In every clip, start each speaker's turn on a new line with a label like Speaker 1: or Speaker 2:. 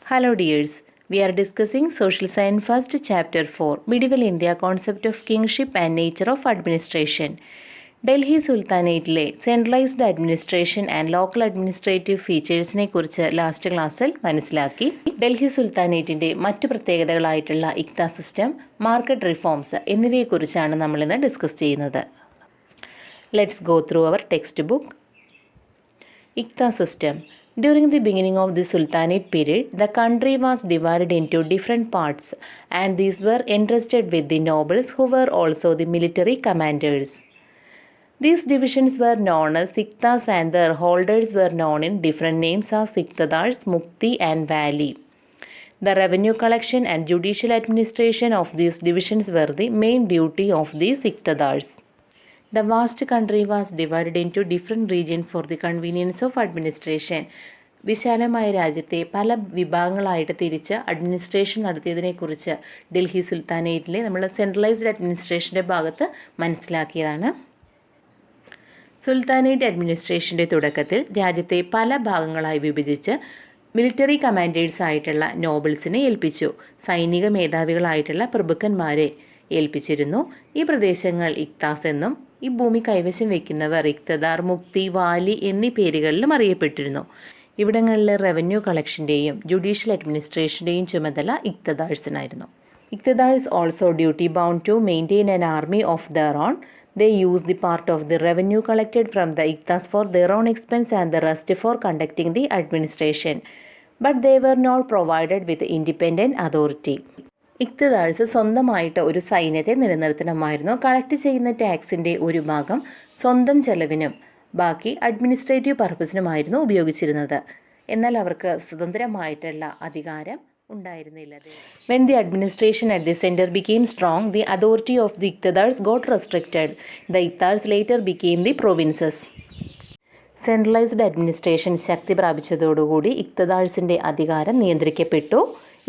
Speaker 1: Hello dears, we are discussing Social Science First Chapter 4 Medieval India Concept of Kingship and Nature of Administration. Delhi സുൽത്താനേറ്റിലെ centralized administration and local administrative ഫീച്ചേഴ്സിനെ കുറിച്ച് last ക്ലാസ്സിൽ മനസ്സിലാക്കി. ഡൽഹി സുൽത്താനേറ്റിൻ്റെ മറ്റു പ്രത്യേകതകളായിട്ടുള്ള ഇക്ത സിസ്റ്റം, മാർക്കറ്റ് റിഫോംസ് എന്നിവയെക്കുറിച്ചാണ് നമ്മളിന്ന് ഡിസ്കസ് ചെയ്യുന്നത്. Let's go through our text book. Iqta system. During the beginning of the Sultanate period, the country was divided into different parts, and these were entrusted with the nobles who were also the military commanders. These divisions were known as Iktas and their holders were known in different names as Iktadars, Mukti and Wali. The revenue collection and judicial administration of these divisions were the main duty of these Iktadars. The vast country was divided into different regions for the convenience of administration. വിശാലമായ രാജ്യത്തെ പല വിഭാഗങ്ങളായിട്ട് തിരിച്ച് administration നടത്തിയതിനെക്കുറിച്ച് Delhi സുൽത്താനേറ്റിലെ നമ്മൾ centralised അഡ്മിനിസ്ട്രേഷൻ്റെ ഭാഗത്ത് മനസ്സിലാക്കിയതാണ്. Sultanate അഡ്മിനിസ്ട്രേഷൻ്റെ തുടക്കത്തിൽ രാജ്യത്തെ പല ഭാഗങ്ങളായി വിഭജിച്ച് മിലിറ്ററി കമാൻഡേഴ്സ് ആയിട്ടുള്ള നോബിൾസിനെ ഏൽപ്പിച്ചു. സൈനിക മേധാവികളായിട്ടുള്ള പ്രഭുക്കന്മാരെ ഏൽപ്പിച്ചിരുന്നു. ഈ പ്രദേശങ്ങൾ ഇക്താസ് എന്നും ഈ ഭൂമി കൈവശം വയ്ക്കുന്നവർ ഇക്തദാർ, മുക്തി, വാലി എന്നീ പേരുകളിലും അറിയപ്പെട്ടിരുന്നു. ഇവിടങ്ങളിലെ റവന്യൂ കളക്ഷൻ്റെയും ജുഡീഷ്യൽ അഡ്മിനിസ്ട്രേഷൻ്റെയും ചുമതല ഇക്തദാഴ്സിനായിരുന്നു. Iqtadars also duty bound to maintain an army of their own. They use the part of the revenue collected from the Iktas for their own expense and the rest for conducting the administration. But they were not provided with independent authority. ഇക്തദാഴ്സ് സ്വന്തമായിട്ട് ഒരു സൈന്യത്തെ നിലനിർത്തണമായിരുന്നു. Collect ചെയ്യുന്ന ടാക്സിൻ്റെ ഒരു ഭാഗം സ്വന്തം ചെലവിനും ബാക്കി administrative പർപ്പസിനുമായിരുന്നു ഉപയോഗിച്ചിരുന്നത്. എന്നാൽ അവർക്ക് സ്വതന്ത്രമായിട്ടുള്ള അധികാരം ഉണ്ടായിരുന്നില്ല. When the administration at the center became strong, the authority of the Iktadars got restricted. The Iktadars later became the provinces. Centralized administration ശക്തി പ്രാപിച്ചതോടുകൂടി ഇക്തദാഴ്സിൻ്റെ അധികാരം നിയന്ത്രിക്കപ്പെട്ടു.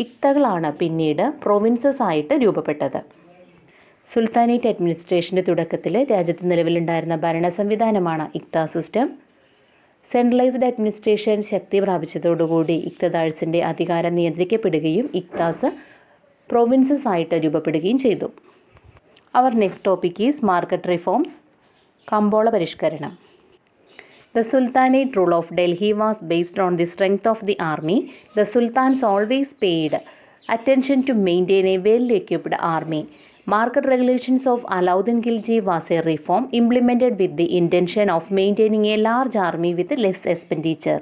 Speaker 1: ഇക്തകളാണ് പിന്നീട് പ്രൊവിൻസസ് ആയിട്ട് രൂപപ്പെട്ടത്. സുൽത്താനേറ്റ് അഡ്മിനിസ്ട്രേഷൻ്റെ തുടക്കത്തിൽ രാജ്യത്ത് നിലവിലുണ്ടായിരുന്ന ഭരണ സംവിധാനമാണ് ഇക്ത സിസ്റ്റം. സെൻട്രലൈസ്ഡ് അഡ്മിനിസ്ട്രേഷൻ ശക്തി പ്രാപിച്ചതോടുകൂടി ഇക്തദാഴ്സിൻ്റെ അധികാരം നിയന്ത്രിക്കപ്പെടുകയും ഇക്താസ് പ്രൊവിൻസസ് ആയിട്ട് രൂപപ്പെടുകയും ചെയ്തു. Our next topic is market reforms, കമ്പോള പരിഷ്കരണം. The Sultanate rule of Delhi was based on the strength of the army. The sultans always paid attention to maintain a well-equipped army. Market regulations of Alauddin Khilji was a reform implemented with the intention of maintaining a large army with less expenditure.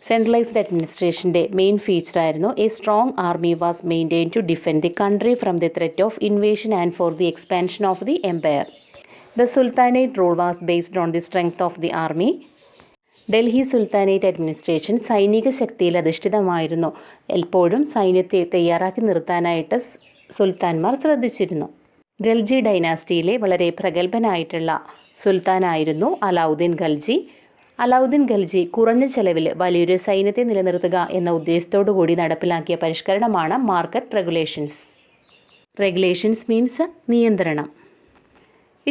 Speaker 1: Centralized അഡ്മിനിസ്ട്രേഷൻ്റെ main ഫീച്ചറായിരുന്നു a strong army was maintain to defend the country from the threat of invasion and for the expansion of the empire. The Sultanate rule was based on the strength of the army. Delhi sultanate administration സൈനിക ശക്തിയിൽ അധിഷ്ഠിതമായിരുന്നു. എപ്പോഴും സൈന്യത്തെ തയ്യാറാക്കി നിർത്താനായിട്ട് സുൽത്താൻമാർ ശ്രദ്ധിച്ചിരുന്നു. ഖൽജി ഡൈനാസ്റ്റിയിലെ വളരെ പ്രഗത്ഭനായിട്ടുള്ള സുൽത്താനായിരുന്നു അലാവുദ്ദീൻ ഖൽജി. അലാവുദ്ദീൻ ഖൽജി കുറഞ്ഞ ചെലവിൽ വലിയൊരു സൈന്യത്തെ നിലനിർത്തുക എന്ന ഉദ്ദേശത്തോടു കൂടി നടപ്പിലാക്കിയ പരിഷ്കരണമാണ് മാർക്കറ്റ് റെഗുലേഷൻസ്. റെഗുലേഷൻസ് മീൻസ് നിയന്ത്രണം.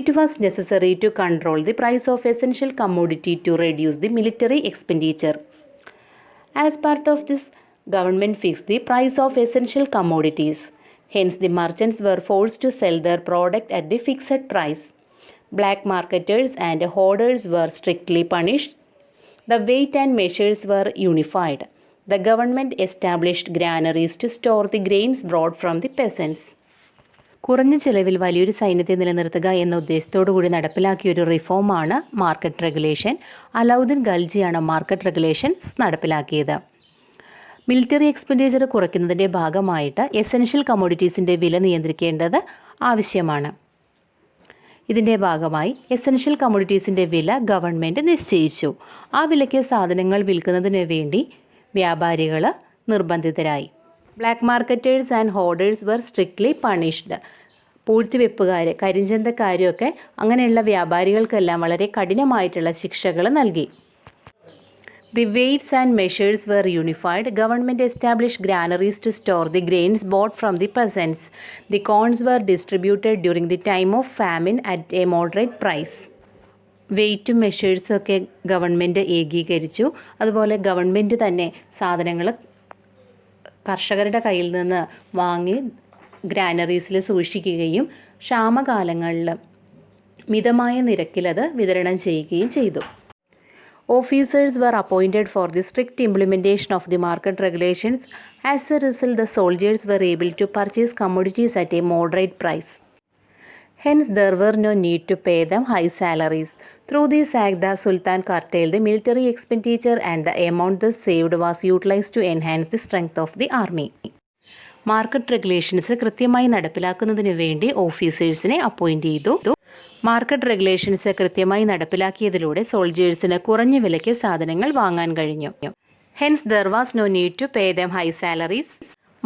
Speaker 1: It was necessary to control the price of essential commodity to reduce the military expenditure. As part of this, government fixed the price of essential commodities. Hence, the merchants were forced to sell their product at the fixed price. Black marketers and hoarders were strictly punished. The weight and measures were unified. The government established granaries to store the grains brought from the peasants. കുറഞ്ഞ ചെലവിൽ വലിയൊരു സൈന്യത്തെ നിലനിർത്തുക എന്ന ഉദ്ദേശത്തോടു കൂടി നടപ്പിലാക്കിയ ഒരു റിഫോമാണ് മാർക്കറ്റ് റെഗുലേഷൻ. അലാവുദ്ദീൻ ഖൽജിയാണ് മാർക്കറ്റ് റെഗുലേഷൻസ് നടപ്പിലാക്കിയത്. മിലിറ്ററി എക്സ്പെൻഡിച്ചർ കുറയ്ക്കുന്നതിൻ്റെ ഭാഗമായിട്ട് എസെൻഷ്യൽ കമ്മോഡിറ്റീസിൻ്റെ വില നിയന്ത്രിക്കേണ്ടത് ആവശ്യമാണ്. ഇതിൻ്റെ ഭാഗമായി എസെൻഷ്യൽ കമ്മോഡിറ്റീസിൻ്റെ വില ഗവൺമെൻറ് നിശ്ചയിച്ചു. ആ വിലയ്ക്ക് സാധനങ്ങൾ വിൽക്കുന്നതിന് വേണ്ടി വ്യാപാരികൾ നിർബന്ധിതരായി. Black marketers and hoarders were strictly punished. പൂഴ്ത്തിവെപ്പുകാർ, കരിഞ്ചന്തക്കാരൊക്കെ അങ്ങനെയുള്ള വ്യാപാരികൾക്കെല്ലാം വളരെ കഠിനമായിട്ടുള്ള ശിക്ഷകൾ നൽകി. The weights and measures were unified. Government established granaries to store the grains bought from the peasants. The corns were distributed during the time of famine at a moderate price. വെയ്റ്റും മെഷേഴ്സും ഒക്കെ government ഏകീകരിച്ചു. അതുപോലെ government തന്നെ സാധനങ്ങൾ കർഷകരുടെ കയ്യിൽ നിന്ന് വാങ്ങി ഗ്രാനറീസിൽ സൂക്ഷിക്കുകയും ക്ഷാമകാലങ്ങളിൽ മിതമായ നിരക്കിൽ അത് വിതരണം ചെയ്യുകയും ചെയ്തു. Officers were appointed for the strict implementation of the market regulations. As a result, the soldiers were able to purchase commodities at a moderate price. Hence, there were no need to pay them high salaries. Through this act, the Sultan curtailed the military expenditure and the amount thus saved was utilized to enhance the strength of the army. Market regulations കൃത്യമായി നടപ്പിലാക്കുന്നതിന് വേണ്ടി ഓഫീസേഴ്സിനെ appoint ചെയ്തു. Market regulations കൃത്യമായി നടപ്പിലാക്കിയതിലൂടെ സോൾജേഴ്സിന് കുറഞ്ഞ വിലയ്ക്ക് സാധനങ്ങൾ വാങ്ങാൻ കഴിഞ്ഞു. Hence there was no need to pay them high salaries.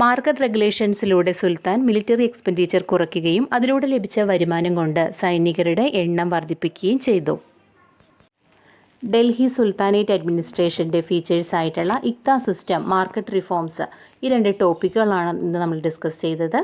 Speaker 1: Market റെഗുലേഷൻസിലൂടെ സുൽത്താൻ മിലിറ്ററി എക്സ്പെൻഡിച്ചർ കുറയ്ക്കുകയും അതിലൂടെ ലഭിച്ച വരുമാനം കൊണ്ട് സൈനികരുടെ എണ്ണം വർദ്ധിപ്പിക്കുകയും ചെയ്തു. ഡൽഹി സുൽത്താനേറ്റ് അഡ്മിനിസ്ട്രേഷൻ്റെ ഫീച്ചേഴ്സ് ആയിട്ടുള്ള ഇക്ത സിസ്റ്റം, മാർക്കറ്റ് റിഫോംസ്, ഈ 2 ടോപ്പിക്കുകളാണ് ഇന്ന് നമ്മൾ ഡിസ്കസ് ചെയ്തത്.